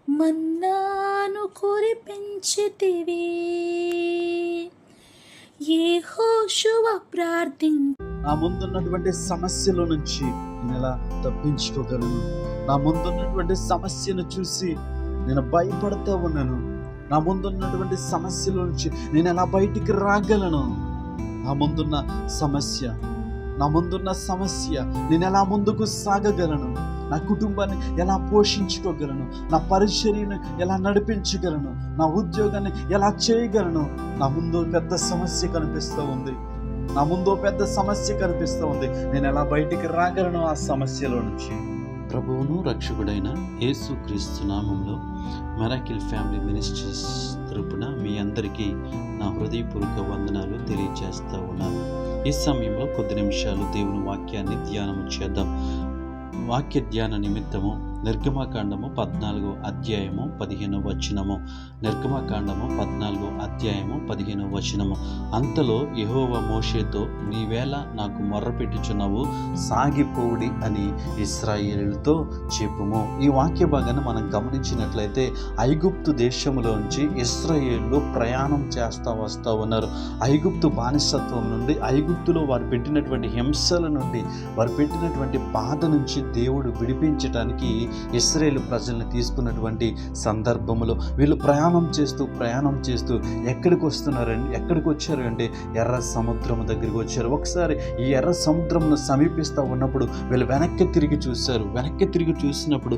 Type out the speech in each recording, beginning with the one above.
మన్నాను కురిపించితివి. యెహోషువ నా ముందున్నటువంటి సమస్యల నుంచి నేను ఎలా తప్పించుకోగలను? నా ముందున్నటువంటి సమస్యను చూసి నేను భయపడతా ఉన్నాను. నా ముందున్నటువంటి సమస్యల నుంచి నేను ఎలా బయటికి రాగలను? నా ముందున్న సమస్య నేను ఎలా ముందుకు సాగగలను? నా కుటుంబాన్ని ఎలా పోషించుకోగలను? నా పరిచర్యను ఎలా నడిపించగలను? నా ఉద్యోగాన్ని ఎలా చేయగలను? నా ముందు పెద్ద సమస్య కనిపిస్తూ ఉంది. నేను ఎలా బయటికి రాగలను ఆ సమస్యలో నుంచి? ప్రభువును రక్షకుడైన యేసు క్రీస్తు నామంలో మిరాకిల్ ఫ్యామిలీ మినిస్ట్రీస్ తరపున మీ అందరికీ నా హృదయపూర్వక వందనాలు తెలియజేస్తూ ఉన్నాను. ఈ సమయంలో కొద్ది నిమిషాలు దేవుని వాక్యాన్ని ధ్యానము చేద్దాం. వాక్య ధ్యాన నిమిత్తము నిర్గమకాండము 14వ అధ్యాయము 15వ వచనము. నిర్గమకాండము 14వ అధ్యాయము 15వ వచనము. అంతలో యెహోవా మోషేతో, నీవేళ నాకు మొర్రపెట్టుచున్నావు, సాగిపోవుడి అని ఇశ్రాయేలుతో చెప్పుము. ఈ వాక్య భాగాన్ని మనం గమనించినట్లయితే ఐగుప్తు దేశంలోంచి ఇశ్రాయేలు ప్రయాణం చేస్తూ వస్తూ ఉన్నారు. ఐగుప్తు బానిసత్వం నుండి, ఐగుప్తులో వారు పెట్టినటువంటి హింసల నుండి, వారు పెట్టినటువంటి బాధ నుంచి దేవుడు విడిపించడానికి ఇశ్రాయేలు ప్రజల్ని తీసుకున్నటువంటి సందర్భంలో వీళ్ళు ప్రయాణం చేస్తూ ఎక్కడికి వచ్చారు అంటే ఎర్ర సముద్రం దగ్గరికి వచ్చారు. ఒకసారి ఈ ఎర్ర సముద్రంను సమీపిస్తూ ఉన్నప్పుడు వీళ్ళు వెనక్కి తిరిగి చూసినప్పుడు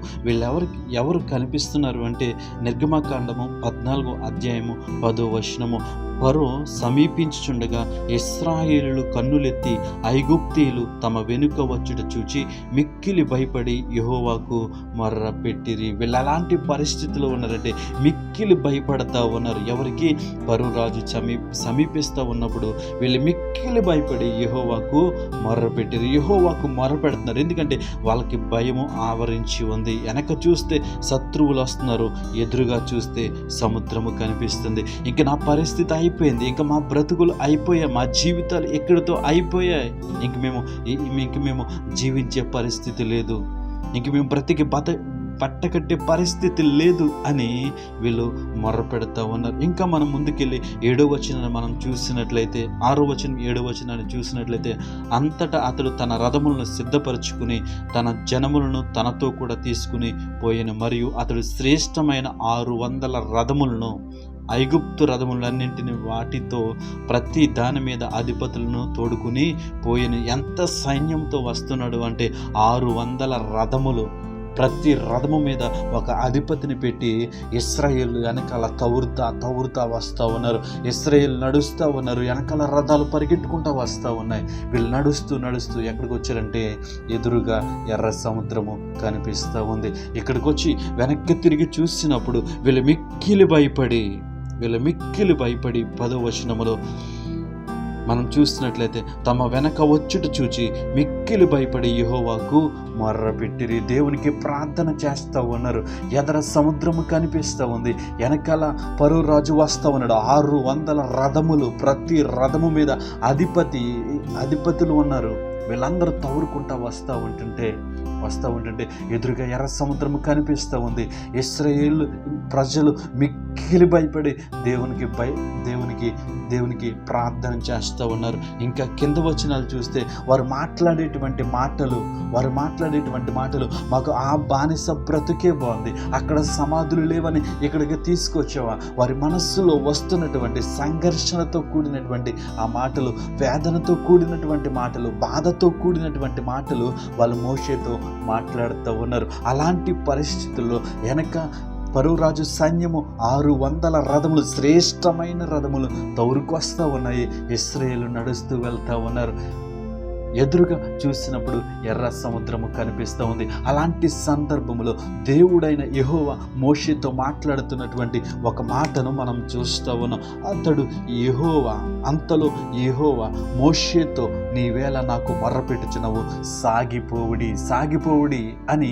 ఎవరు కనిపిస్తున్నారు అంటే నిర్గమకాండము 14వ అధ్యాయము 10వ వచనము. ఫరో సమీపించుచుండగా ఇశ్రాయేలులు కన్నులెత్తి ఐగుప్తీయులు తమ వెనుక వచ్చుట చూచి మిక్కిలి భయపడి యెహోవాకు మొర్ర పెట్టిరి. వీళ్ళు ఎలాంటి పరిస్థితిలో ఉన్నారంటే మిక్కిలి భయపడతా ఉన్నారు. ఎవరికి? ఫరో రాజు సమీపిస్తూ ఉన్నప్పుడు వీళ్ళు మిక్కిలి భయపడి యెహోవాకు మొర్ర పెట్టిరి. యెహోవాకు మొర్ర పెడుతున్నారు. ఎందుకంటే వాళ్ళకి భయము ఆవరించి ఉంది. వెనక చూస్తే శత్రువులు వస్తున్నారు, ఎదురుగా చూస్తే సముద్రము కనిపిస్తుంది. ఇంక నా పరిస్థితి అయిపోయింది, ఇంకా మా బ్రతుకులు అయిపోయాయి, మా జీవితాలు ఎక్కడితో అయిపోయాయి, ఇంక మేము జీవించే పరిస్థితి లేదు, ఇంక మేము బ్రతికి పట్టకట్టే పరిస్థితి లేదు అని వీళ్ళు మొర్ర పెడతా ఉన్నారు. ఇంకా మనం ముందుకెళ్ళి 7వ వచనాన్ని మనం చూసినట్లయితే, 6వ వచనం 7వ వచనాన్ని చూసినట్లయితే, అంతటా అతడు తన రథములను సిద్ధపరచుకుని తన జనములను తనతో కూడా తీసుకుని పోయాను. మరియు అతడు శ్రేష్టమైన 600 రథములను, ఐగుప్తు రథములన్నింటినీ వాటితో ప్రతి దాని మీద అధిపతులను తోడుకుని పోయాను. ఎంత సైన్యంతో వస్తున్నాడు అంటే 600 రథములు, ప్రతి రథము మీద ఒక అధిపతిని పెట్టి ఇశ్రాయేలు వెనకాల తవురుతా వస్తూ ఉన్నారు. ఇశ్రాయేలు నడుస్తూ ఉన్నారు, వెనకాల రథాలు పరిగెట్టుకుంటూ వస్తూ ఉన్నాయి. వీళ్ళు నడుస్తూ ఎక్కడికి వచ్చారంటే ఎదురుగా ఎర్ర సముద్రము కనిపిస్తూ ఉంది. ఇక్కడికి వచ్చి వెనక్కి తిరిగి చూసినప్పుడు వీళ్ళు మిక్కిలి భయపడి 10వ వచనములో మనం చూసినట్లయితే, తమ వెనక వచ్చుట చూచి మిక్కిలి భయపడి యెహోవాకు మొర్ర పెట్టిరి. దేవునికి ప్రార్థన చేస్తూ ఉన్నారు. ఎదర సముద్రము కనిపిస్తూ ఉంది, వెనకాల ఫరో రాజు వస్తూ ఉన్నాడు. 600 రథములు, ప్రతి రథము మీద అధిపతులు ఉన్నారు. వీళ్ళందరూ తవురుకుంటా వస్తూ ఉంటుంటే ఎదురుగా ఎర్ర సముద్రము కనిపిస్తూ ఉంది. ఇశ్రాయేలు ప్రజలు మిక్కిలి భయపడి దేవునికి ప్రార్థన చేస్తూ ఉన్నారు. ఇంకా కింద వచనాలు చూస్తే వారు మాట్లాడేటువంటి మాటలు మాకు ఆ బానిస బ్రతుకే బాగుంది, అక్కడ సమాధులు లేవని ఇక్కడికి తీసుకొచ్చావా? వారి మనస్సులో వస్తున్నటువంటి సంఘర్షణతో కూడినటువంటి ఆ మాటలు, వేదనతో కూడినటువంటి మాటలు, బాధతో కూడినటువంటి మాటలు వాళ్ళు మోషేతో మాట్లాడుతూ ఉన్నారు. అలాంటి పరిస్థితుల్లో వెనక ఫరో రాజు సైన్యము 600 రథములు, శ్రేష్టమైన రథములు తౌరుకొస్తూ ఉన్నాయి. ఇశ్రాయేలు నడుస్తూ వెళ్తూ ఉన్నారు. ఎదురుగా చూసినప్పుడు ఎర్ర సముద్రము కనిపిస్తూ ఉంది. అలాంటి సందర్భంలో దేవుడైన యెహోవా మోషేతో మాట్లాడుతున్నటువంటి ఒక మాటను మనం చూస్తూ ఉన్నాం. అంతలో యెహోవా మోషేతో, నీవేళ నాకు మొర్రపెట్టుచున్నావు, సాగిపోవుడి అని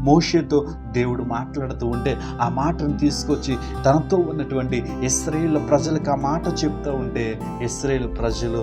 మోషేతో దేవుడు మాట్లాడుతూ ఉంటే ఆ మాటను తీసుకొచ్చి తనతో ఉన్నటువంటి ఇశ్రాయేలు ప్రజలకు ఆ మాట చెప్తూ ఉంటే ఇశ్రాయేలు ప్రజలు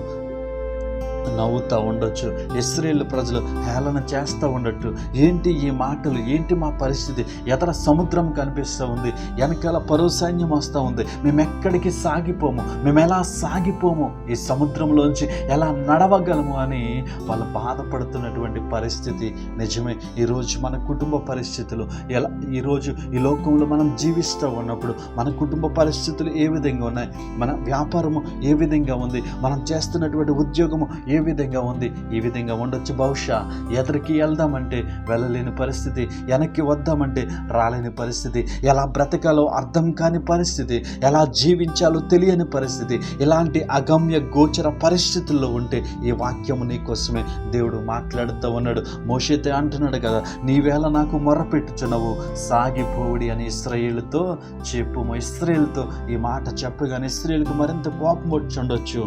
నవ్వుతూ ఉండొచ్చు. ఇశ్రాయేలు ప్రజలు హేళన చేస్తూ ఉండొచ్చు. ఏంటి ఈ మాటలు, ఏంటి మా పరిస్థితి, ఎదర సముద్రం కనిపిస్తూ ఉంది, వెనకాల పరో సైన్యం వస్తూ ఉంది, మేము ఎక్కడికి సాగిపోము, మేము ఎలా సాగిపోము, ఈ సముద్రంలోంచి ఎలా నడవగలము అని వాళ్ళు బాధపడుతున్నటువంటి పరిస్థితి నిజమే. ఈరోజు మన కుటుంబ పరిస్థితులు ఎలా, ఈరోజు ఈ లోకంలో మనం జీవిస్తూ ఉన్నప్పుడు మన కుటుంబ పరిస్థితులు ఏ విధంగా ఉన్నాయి, మన వ్యాపారము ఏ విధంగా ఉంది, మనం చేస్తున్నటువంటి ఉద్యోగము ఏ విధంగా ఉంది, ఈ విధంగా ఉండొచ్చు. బహుశా ఎదరికి వెళ్దామంటే వెళ్ళలేని పరిస్థితి, వెనక్కి వద్దామంటే రాలేని పరిస్థితి, ఎలా బ్రతకాలో అర్థం కాని పరిస్థితి, ఎలా జీవించాలో తెలియని పరిస్థితి, ఇలాంటి అగమ్య గోచర పరిస్థితుల్లో ఉంటే ఈ వాక్యము నీ కోసమే దేవుడు మాట్లాడుతూ ఉన్నాడు. మోషేతో అంటున్నాడు కదా, నీవేళ నాకు మొర్రపెట్టుచున్నావు, సాగిపోవుడి అని ఇశ్రాయేలుతో చెప్పుము. ఇశ్రాయేలుతో ఈ మాట చెప్పగానే ఇశ్రాయేలుకు మరింత కోపం వచ్చి ఉండొచ్చు.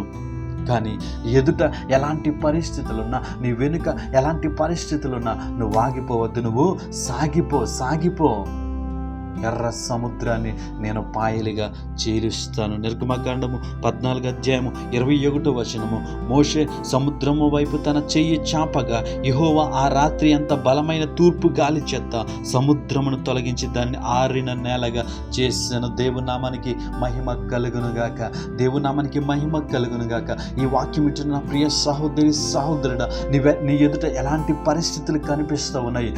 కానీ ఎదుట ఎలాంటి పరిస్థితులున్నా, నీ వెనుక ఎలాంటి పరిస్థితులున్నా నువ్వు ఆగిపోవద్దు, నువ్వు సాగిపో. ఎర్ర సముద్రాన్ని నేను పాయలుగా చీలుస్తాను. నిర్గమకాండము 14:21 మోషే సముద్రము వైపు తన చెయ్యి చాపగా యెహోవా ఆ రాత్రి అంత బలమైన తూర్పు గాలి చేత సముద్రమును తొలగించి దాన్ని ఆరిన నేలగా చేశాను. దేవునామానికి మహిమ కలుగునుగాక. ఈ వాక్యం ఇచ్చిన ప్రియ సహోదరుడా, నీ ఎదుట ఎలాంటి పరిస్థితులు కనిపిస్తూ ఉన్నాయి,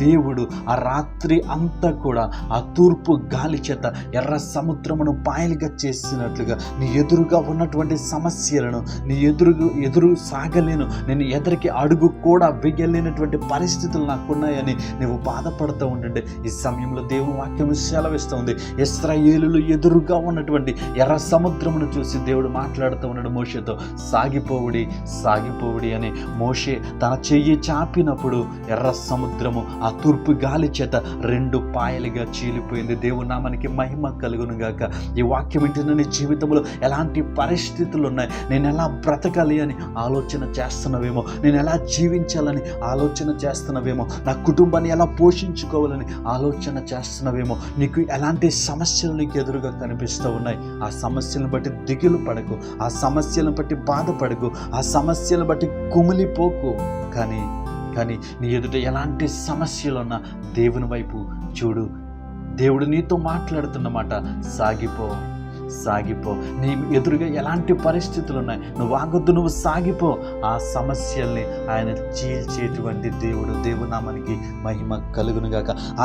దేవుడు ఆ రాత్రి అంతా కూడా ఆ తూర్పు గాలి చేత ఎర్ర సముద్రమును పాయలుగా చేసినట్లుగా నీ ఎదురుగా ఉన్నటువంటి సమస్యలను, నీ ఎదురు సాగలేను, నేను ఎదరికి అడుగు కూడా వెయ్యలేనటువంటి పరిస్థితులు నాకున్నాయని నువ్వు బాధపడుతూ ఉంటుంటే ఈ సమయంలో దేవుని వాక్యం సెలవిస్తుంది. ఇశ్రాయేలులు ఎదురుగా ఉన్నటువంటి ఎర్ర సముద్రమును చూసి దేవుడు మాట్లాడుతూ ఉన్నాడు మోషేతో, సాగిపోవుడి అని. మోషే తన చెయ్యి చాపినప్పుడు ఎర్ర సముద్రము ఆ తూర్పు గాలి చేత 2 పాయలుగా చీలిపోయింది. దేవుని నామానికి మహిమ కలుగునుగాక. ఈ వాక్యం వింటున్న నీ జీవితంలో ఎలాంటి పరిస్థితులు ఉన్నాయి, నేను ఎలా బ్రతకాలి అని ఆలోచన చేస్తున్నావేమో, నేను ఎలా జీవించాలని ఆలోచన చేస్తున్నావేమో, నా కుటుంబాన్ని ఎలా పోషించుకోవాలని ఆలోచన చేస్తున్నావేమో, నీకు ఎలాంటి సమస్యలు నీకు ఎదురుగా కనిపిస్తూ ఉన్నాయి. ఆ సమస్యలను బట్టి దిగులు పడకు, ఆ సమస్యలను బట్టి బాధపడకు, ఆ సమస్యలను బట్టి కుమిలిపోకు. కానీ నీ ఎదుట ఎలాంటి సమస్యలున్నా దేవుని వైపు చూడు. దేవుడు నీతో మాట్లాడుతున్నమాట, సాగిపో. నీ ఎదురుగా ఎలాంటి పరిస్థితులు ఉన్నాయి, నువ్వు ఆగొద్దు, నువ్వు సాగిపో. ఆ సమస్యల్ని ఆయన చీల్చేటువంటి దేవుడు. దేవునామానికి మహిమ కలుగునుగాక. ఆ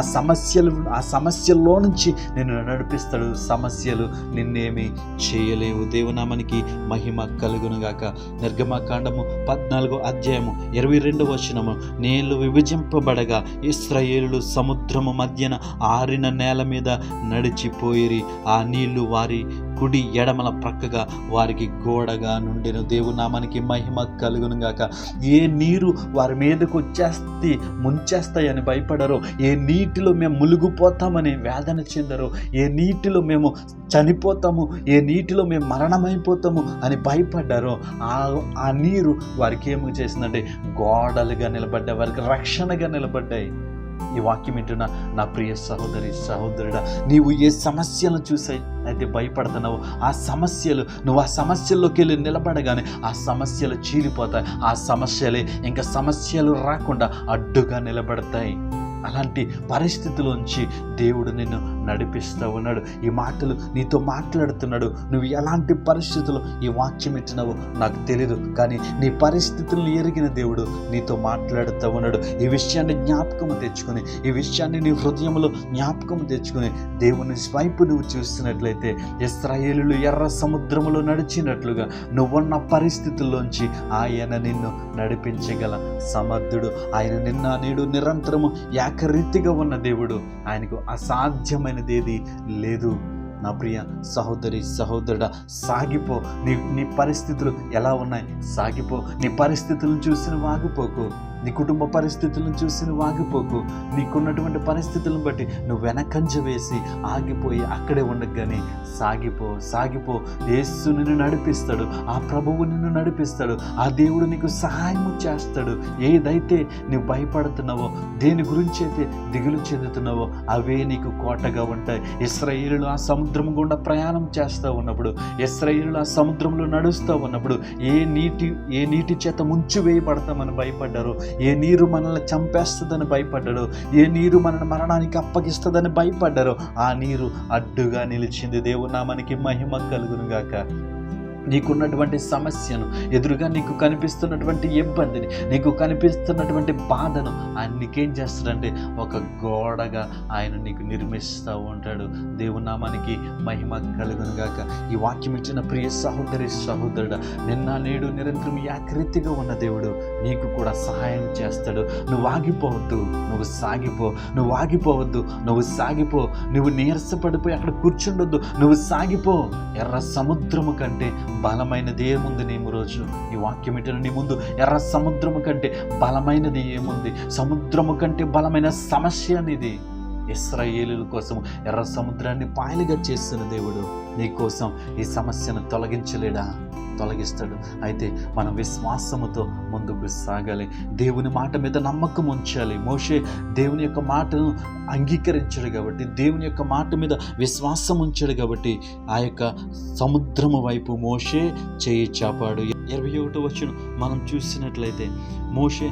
సమస్యల్లో నుంచి నిన్ను నడిపిస్తాడు. సమస్యలు నిన్నేమి చేయలేవు. దేవునామానికి మహిమ కలుగునుగాక. నిర్గమకాండము 14:22 నీళ్లు విభజింపబడగా ఇశ్రాయేలులు సముద్రము మధ్యన ఆరిన నేల మీద నడిచిపోయిరి. ఆ నీళ్లు వారి కుడి ఎడమల ప్రక్కగా వారికి గోడగా నుండెను. దేవునామానికి మహిమ కలుగునుగాక. ఏ నీరు వారి మీదకు ముంచేస్తాయని భయపడరో, ఏ నీటిలో మేము మునిగిపోతామని వేదన చెందరో, ఏ నీటిలో మేము చనిపోతాము, ఏ నీటిలో మేము మరణమైపోతాము అని భయపడ్డారో ఆ నీరు వారికి ఏమి చేసిందంటే గోడలుగా నిలబడ్డాయి, వారికి రక్షణగా నిలబడ్డాయి. ఈ వాక్యం వింటున్న నా ప్రియ సహోదరుడా, నీవు ఏ సమస్యలను చూసి అయితే భయపడుతున్నావు, నువ్వు ఆ సమస్యల్లోకి వెళ్ళి నిలబడగానే ఆ సమస్యలు చీలిపోతాయి. ఆ సమస్యలే ఇంకా సమస్యలు రాకుండా అడ్డుగా నిలబడతాయి. అలాంటి పరిస్థితుల్లోంచి దేవుడు నిన్ను నడిపిస్తూ ఉన్నాడు. ఈ మాటలు నీతో మాట్లాడుతున్నాడు. నువ్వు ఎలాంటి పరిస్థితులు ఈ వాక్యం ఇచ్చినావో నాకు తెలీదు, కానీ నీ పరిస్థితులను ఎరిగిన దేవుడు నీతో మాట్లాడుతూ ఉన్నాడు. ఈ విషయాన్ని జ్ఞాపకం తెచ్చుకొని, ఈ విషయాన్ని నీ హృదయంలో జ్ఞాపకం తెచ్చుకొని దేవుని వైపు నువ్వు చూస్తున్నట్లయితే ఇశ్రాయేలులు ఎర్ర సముద్రములో నడిచినట్లుగా నువ్వున్న పరిస్థితుల్లోంచి ఆయన నిన్ను నడిపించగల సమర్థుడు. ఆయన నిన్న నేడు నిరంతరము ఏకరీతిగా ఉన్న దేవుడు. ఆయనకు అసాధ్యమైనది ఏది లేదు. నా ప్రియ సహోదరుడా, సాగిపో. నీ పరిస్థితులు ఎలా ఉన్నాయి, సాగిపో. నీ పరిస్థితులను చూసి నువ్వు ఆగిపోకు. నీ కుటుంబ పరిస్థితులను చూసి నువ్వు ఆగిపోకు. నీకున్నటువంటి పరిస్థితులను బట్టి నువ్వు వెనకంజ వేసి ఆగిపోయి అక్కడే ఉండగానే సాగిపో. యేసు నిన్ను నడిపిస్తాడు, ఆ ప్రభువు నిన్ను నడిపిస్తాడు, ఆ దేవుడు నీకు సహాయము చేస్తాడు. ఏదైతే నువ్వు భయపడుతున్నావో, దేని గురించి అయితే దిగులు చెందుతున్నావో అవే నీకు కోటగా ఉంటాయి. ఇశ్రాయేలులు ఆ సముద్రం గుండా ప్రయాణం చేస్తూ ఉన్నప్పుడు, ఇశ్రాయేలులు ఆ సముద్రంలో నడుస్తూ ఉన్నప్పుడు ఏ నీటి చేత ముంచి వేయబడతామని భయపడ్డారు, ఏ నీరు మనల్ని చంపేస్తుందని భయపడ్డాడు, ఏ నీరు మనల్ని మరణానికి అప్పగిస్తుందని భయపడ్డారు, ఆ నీరు అడ్డుగా నిలిచింది. దేవుని నామానికి మహిమ కలుగును గాక. నీకున్నటువంటి సమస్యను, ఎదురుగా నీకు కనిపిస్తున్నటువంటి ఇబ్బందిని, నీకు కనిపిస్తున్నటువంటి బాధను ఆయన నీకేం చేస్తాడంటే ఒక గోడగా ఆయన నీకు నిర్మిస్తూ ఉంటాడు. దేవుని నామానికి మహిమ కలుగును గాక. ఈ వాక్యం ఇచ్చిన ప్రియ సహోదరుడా, నిన్న నేడు నిరంతరం ఏకరీతిగా ఉన్న దేవుడు నీకు కూడా సహాయం చేస్తాడు. నువ్వు ఆగిపోవద్దు, నువ్వు సాగిపో. నువ్వు ఆగిపోవద్దు, నువ్వు సాగిపో. నువ్వు నీరసపడిపోయి అక్కడ కూర్చుండొద్దు, నువ్వు సాగిపో. ఎర్ర సముద్రము కంటే బలమైనది ఏముంది? నీ రోజు ఈ వాక్యం ఇటు నీ ముందు ఎర్ర సముద్రము కంటే బలమైనది ఏముంది? సముద్రము కంటే బలమైన సమస్య అనేది. ఇశ్రాయేలుల కోసం ఎర్ర సముద్రాన్ని పాయలుగా చేస్తున్న దేవుడు నీ కోసం ఈ సమస్యను తొలగించలేడా? తొలగిస్తాడు. అయితే మనం విశ్వాసముతో ముందుకు సాగాలి. దేవుని మాట మీద నమ్మకం ఉంచాలి. మోషే దేవుని యొక్క మాటను అంగీకరించాడు కాబట్టి, దేవుని యొక్క మాట మీద విశ్వాసం ఉంచాడు కాబట్టి ఆ యొక్క సముద్రము వైపు మోషే చేయి చాపాడు. 21వ వచనం మనం చూసినట్లయితే మోషే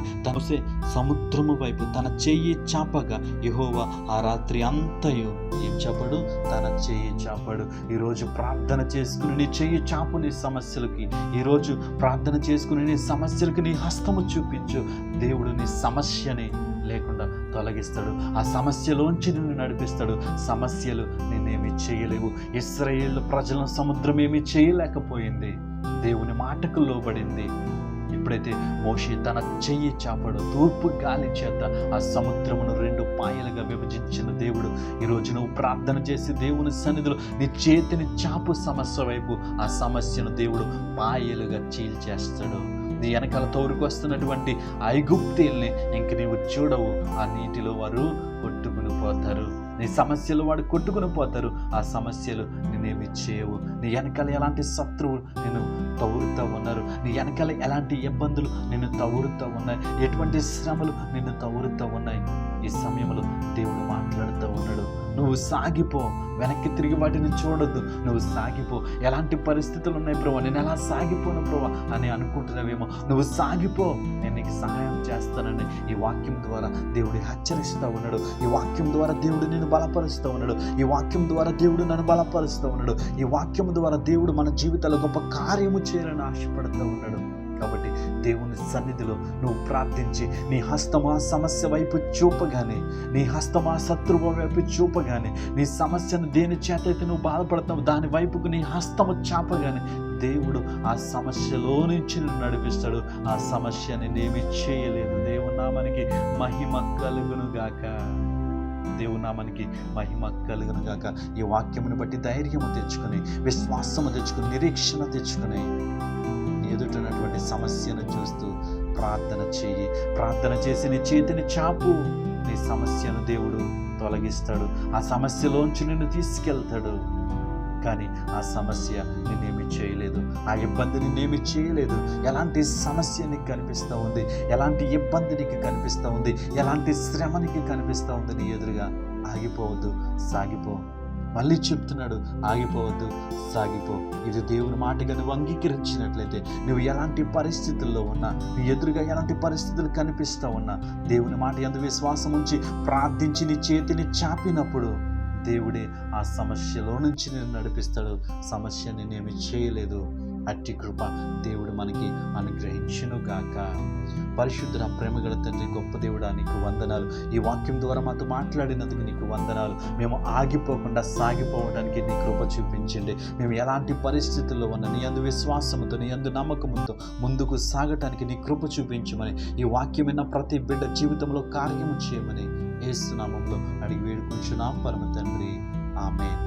సముద్రము వైపు తన చెయ్యి చాపగా యెహోవా ఆ రాత్రి అంతయు ఏం చాపాడు? తన చెయ్యి చాపాడు. ఈరోజు ప్రార్థన చేసుకుని నీ చెయ్యి చాపు. నీ సమస్యలకి ఈరోజు ప్రార్థన చేసుకుని నీ సమస్యలకి నీ హస్తము చూపించు. దేవుడు నీ సమస్యని లేకుండా తొలగిస్తాడు. ఆ సమస్యలోంచి నిన్ను నడిపిస్తాడు. సమస్యలు నిన్నేమి చేయలేవు. ఇశ్రాయేలు ప్రజలను సముద్రం ఏమీ చేయలేకపోయింది, దేవుని మాటకు లోబడింది. ఎప్పుడైతే మోషే తన చెయ్యి చాపాడో తూర్పు గాలి చేత ఆ సముద్రమును 2 పాయలుగా విభజించిన దేవుడు ఈరోజు నువ్వు ప్రార్థన చేసి దేవుని సన్నిధిలో నీ చేతిని చాపు సమస్య వైపు. ఆ సమస్యను దేవుడు పాయలుగా చీల్చేస్తాడు. నీ వెనకాల తోరుకు వస్తున్నటువంటి ఐగుప్తీల్ని ఇంక నీవు చూడవు. ఆ నీటిలో వారు కొట్టుకుని పోతారు. నీ సమస్యలు వాడు కొట్టుకుని పోతారు. ఆ సమస్యలు నేనేమి చేయవు. నీ వెనకాల ఎలాంటి శత్రువులు నేను తవురుతూ ఉన్నారు, నీ వెనకాల ఎలాంటి ఇబ్బందులు నిన్ను తవురుతూ ఉన్నాయి, ఎటువంటి శ్రమలు నిన్ను తవురుతూ ఉన్నాయి. ఈ సమయంలో దేవుడు మాట్లాడుతూ ఉన్నాడు. నువ్వు సాగిపో, వెనక్కి తిరిగి వాటిని చూడొద్దు. నువ్వు సాగిపో. ఎలాంటి పరిస్థితులు ఉన్నాయి ప్రభా, నేను ఎలా సాగిపోను ప్రభా అని అనుకుంటున్నావేమో. నువ్వు సాగిపో, నేను నీకు సహాయం చేస్తానని ఈ వాక్యం ద్వారా దేవుడు హెచ్చరిస్తూ ఉన్నాడు. ఈ వాక్యం ద్వారా దేవుడు నిన్ను బలపరుస్తూ ఉన్నాడు. ఈ వాక్యం ద్వారా దేవుడు నన్ను బలపరుస్తూ ఉన్నాడు. ఈ వాక్యం ద్వారా దేవుడు మన జీవితాల్లో గొప్ప కార్యము చేయాలని ఆశపడుతూ ఉన్నాడు. కాబట్టి దేవుని సన్నిధిలో నువ్వు ప్రార్థించి నీ హస్తము ఆ సమస్య వైపు చూపగానే, నీ హస్తము ఆ శత్రువు వైపు చూపగానే, నీ సమస్యను దేని చేత అయితే నువ్వు బాధపడతావు దాని వైపుకు నీ హస్తము చాపగానే దేవుడు ఆ సమస్యలో నుంచి నిన్ను నడిపిస్తాడు. ఆ సమస్య నేనేమి చేయలేదు. దేవుని నామానికి మహిమ కలుగును గాక. దేవుని నామానికి మహిమ కలుగును గాక. ఈ వాక్యమును బట్టి ధైర్యము తెచ్చుకొని, విశ్వాసము తెచ్చుకొని, నిరీక్షణ తెచ్చుకొని ఎదుటటువంటి సమస్యను చూస్తూ ప్రార్థన చేయి. ప్రార్థన చేసి నీ చేతిని చాపు. నీ సమస్యను దేవుడు తొలగిస్తాడు. ఆ సమస్యలోంచి నిన్ను తీసుకెళ్తాడు. కానీ ఆ సమస్య నిన్నేమి చేయలేదు, ఆ ఇబ్బంది నిన్నేమి చేయలేదు. ఎలాంటి సమస్య నీకు కనిపిస్తూ ఉంది, ఎలాంటి ఇబ్బంది నీకు కనిపిస్తూ ఉంది, ఎలాంటి శ్రమ నీకు కనిపిస్తూ ఉంది, నీ ఎదురుగా ఆగిపోవద్దు, సాగిపో. మళ్ళీ చెప్తున్నాడు, ఆగిపోవద్దు, సాగిపో. ఇది దేవుని మాటగా నువ్వు అంగీకరించినట్లయితే, నువ్వు ఎలాంటి పరిస్థితుల్లో ఉన్నా, నీ ఎదురుగా ఎలాంటి పరిస్థితులు కనిపిస్తూ ఉన్నా, దేవుని మాట యందు విశ్వాసం ఉంచి ప్రార్థించి నీ చేతిని చాపినప్పుడు దేవుడే ఆ సమస్యలో నుంచి నేను నడిపిస్తాడు. సమస్య నేనేమి చేయలేదు. అట్టి కృప దేవుడు మనకి అనుగ్రహించును గాక. పరిశుద్ధుడ, ప్రేమగల తండ్రి, గొప్ప దేవుడా, నీకు వందనాలు. ఈ వాక్యం ద్వారా మాతో మాట్లాడినందుకు నీకు వందనాలు. మేము ఆగిపోకుండా సాగిపోవడానికి నీ కృప చూపించండి. మేము ఎలాంటి పరిస్థితుల్లో ఉన్నా నీ యందు విశ్వాసముతో, నీ యందు నమ్మకముతో ముందుకు సాగటానికి నీ కృప చూపించమని, ఈ వాక్యం విన్న ప్రతి బిడ్డ జీవితంలో కార్యము చేయమని యేసు నామములో అడిగి వేడుకుంటున్నాం పరమ తండ్రి. ఆమేన్.